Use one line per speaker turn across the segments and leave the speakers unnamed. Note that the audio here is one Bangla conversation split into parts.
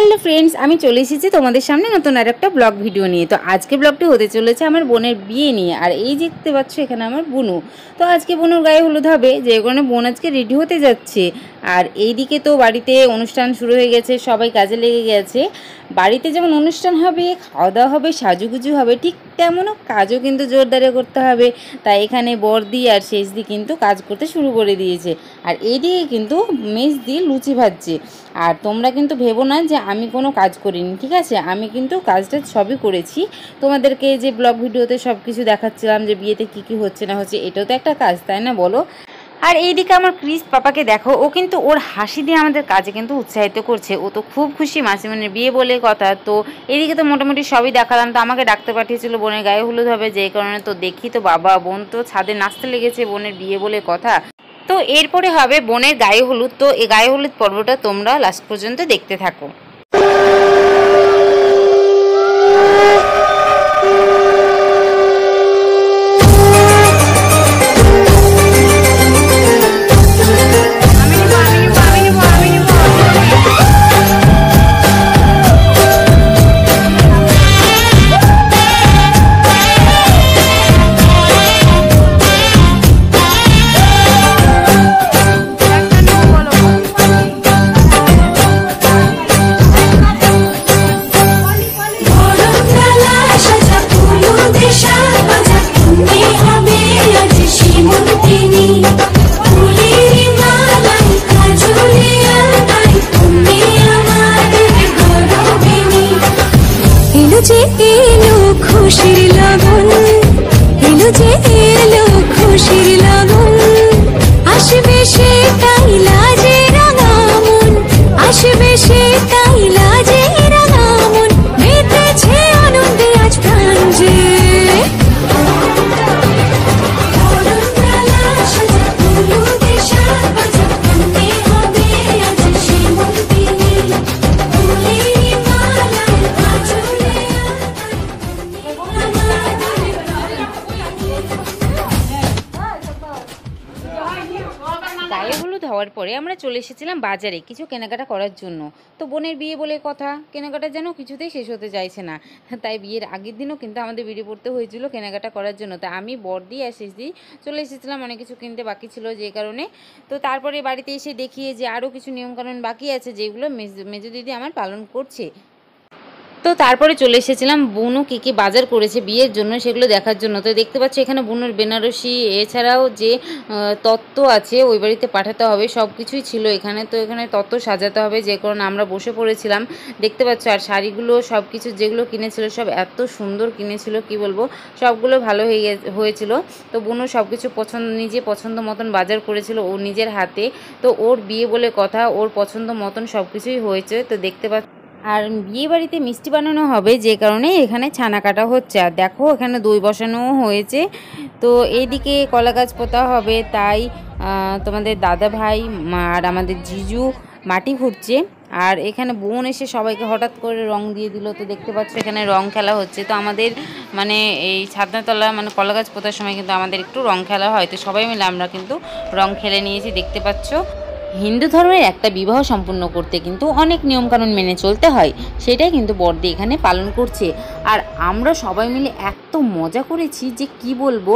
হ্যালো ফ্রেন্ডস, আমি চলে এসেছি তোমাদের সামনে নতুন আর একটা ব্লগ ভিডিও নিয়ে। তো আজকে ব্লগটি হতে চলেছে আমার বোনের বিয়ে নিয়ে। আর এই দেখতে পাচ্ছ এখানে আমার বোনু। তো আজকে বোনুর গায়ে হলুদ হবে, যে কারণে বোন আজকে রেডি হতে যাচ্ছে। আর এইদিকে তো বাড়িতে অনুষ্ঠান শুরু হয়ে গেছে, সবাই কাজে লেগে গেছে। বাড়িতে যেমন অনুষ্ঠান হবে, খাওয়া দাওয়া হবে, সাজুগুজু হবে, ঠিক তেমনও কাজও কিন্তু জোরদারে করতে হবে। তাই এখানে বর্দি আর শেষদি কিন্তু কাজ করতে শুরু করে দিয়েছে। আর এইদিকে কিন্তু মেজদি লুচি ভাজছে। আর তোমরা কিন্তু ভেবো না যে আমি কোনো কাজ করিনি, ঠিক আছে? আমি কিন্তু কাজটা সবই করেছি। তোমাদেরকে যে ব্লগ ভিডিওতে সব কিছু দেখাচ্ছিলাম যে বিয়েতে কী কী হচ্ছে না হচ্ছে, এটাও তো একটা কাজ, তাই না বলো? আর এইদিকে আমার ক্রিস পাপাকে দেখো, ও কিন্তু ওর হাসি দিয়ে আমাদের কাজে কিন্তু উৎসাহিত করছে। ও তো খুব খুশি, মাসিমণির বিয়ে বলে কথা। তো এইদিকে তো মোটামুটি সবই দেখালাম। তো আমাকে ডাকতে পাঠিয়েছিল বোনের গায়ে হলুদ হবে, যে কারণে তো দেখি তো বাবা বোন তো ছাদে নাচতে লেগেছে বোনের বিয়ে বলে কথা। তো এরপরে হবে বোনের গায়ে হলুদ। তো এই গায়ে হলুদ পর্বটা তোমরা লাস্ট পর্যন্ত দেখতে থাকো।
খুশির লগন এলো যে এলো খুশির লগন আসবে সে তাই লাজে রাঙা মন আসবে সে তাই লাজে রাঙা মন মেতেছে আনন্দে আজ প্রাণ যে
গায়ে হলুদ হওয়ার পরে আমরা চলে এসেছিলাম বাজারে কিছু কেনাকাটা করার জন্য। তো বোনের বিয়ে বলে কথা, কেনাকাটা যেন কিছুতেই শেষ হতে চাইছে না। তাই বিয়ের আগের দিনও কিন্তু আমাদের বেরিয়ে পড়তে হয়েছিল কেনাকাটা করার জন্য। তা আমি বর্দি আর শেষদি চলে এসেছিলাম, অনেক কিছু কিনতে বাকি ছিল যে কারণে। তো তারপরে বাড়িতে এসে দেখিয়ে যে আরও কিছু নিয়মকানুন বাকি আছে, যেগুলো মেজো দিদি আমার পালন করছে। তো তারপরে চলে এসেছিলাম বুনু কী কী বাজার করেছে বিয়ের জন্য সেগুলো দেখার জন্য। তো দেখতে পাচ্ছি এখানে বুনুর বেনারসি, এছাড়াও যে তত্ত্ব আছে ওই বাড়িতে পাঠাতে হবে, সব কিছুই ছিল এখানে। তো এখানে তত্ত্ব সাজাতে হবে, যে কারণে আমরা বসে পড়েছিলাম, দেখতে পাচ্ছ। আর শাড়িগুলো সব কিছু যেগুলো কিনেছিল সব এত সুন্দর কিনেছিল, কি বলবো, সবগুলো ভালো হয়েছিল। তো বুনু সব কিছু নিজে পছন্দ মতন বাজার করেছিল ও নিজের হাতে। তো ওর বিয়ে বলে কথা, ওর পছন্দ মতন সব কিছুই হয়েছে। তো দেখতে পাচ্ছ। আর বিয়ে বাড়িতে মিষ্টি বানানো হবে, যে কারণে এখানে ছানা কাটা হচ্ছে। আর দেখো এখানে দই বসানোও হয়েছে। তো এইদিকে কলা গাছ পোতা হবে, তাই তোমাদের দাদা ভাই আর আমাদের জিজু মাটি খুঁড়ছে। আর এখানে বোন এসে সবাইকে হঠাৎ করে রং দিয়ে দিল। তো দেখতে পাচ্ছ এখানে রং খেলা হচ্ছে। তো আমাদের মানে এই ছাদনাতলা মানে কলা গাছ পোতার সময় কিন্তু আমাদের একটু রং খেলা হয়। তো সবাই মিলে আমরা কিন্তু রং খেলে নিয়েছি, দেখতে পাচ্ছ। হিন্দু ধর্মের একটা বিবাহ সম্পূর্ণ করতে কিন্তু অনেক নিয়মকানুন মেনে চলতে হয়, সেটাই কিন্তু বর্দি এখানে পালন করছে। আর আমরা সবাই মিলে এত মজা করেছি যে কি বলবো,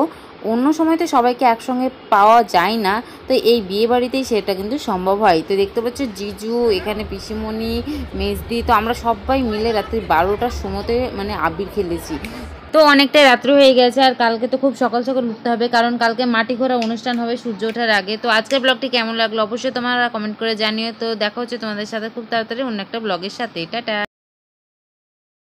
অন্য সময় তো সবাইকে একসঙ্গে পাওয়া যায় না। তো এই বিয়ে বাড়িতেই সেটা কিন্তু সম্ভব হয়। তো দেখতে পাচ্ছ জিজু, এখানে পিসিমণি, মেজদি, তো আমরা সবাই মিলে রাত্রি 12টার সময়তে মানে আবির খেলেছি। তো অনেকটাই রাত্র হয়ে গেছে। আর কালকে তো খুব সকাল সকাল উঠতে হবে, কারণ কালকে মাটি ঘোরা অনুষ্ঠান হবে সূর্য ওঠার আগে। তো আজকের ব্লগটি কেমন লাগলো অবশ্যই তোমরা কমেন্ট করে জানিও। তো দেখা হচ্ছে তোমাদের সাথে খুব তাড়াতাড়ি অন্য একটা ব্লগের সাথে। টাটা।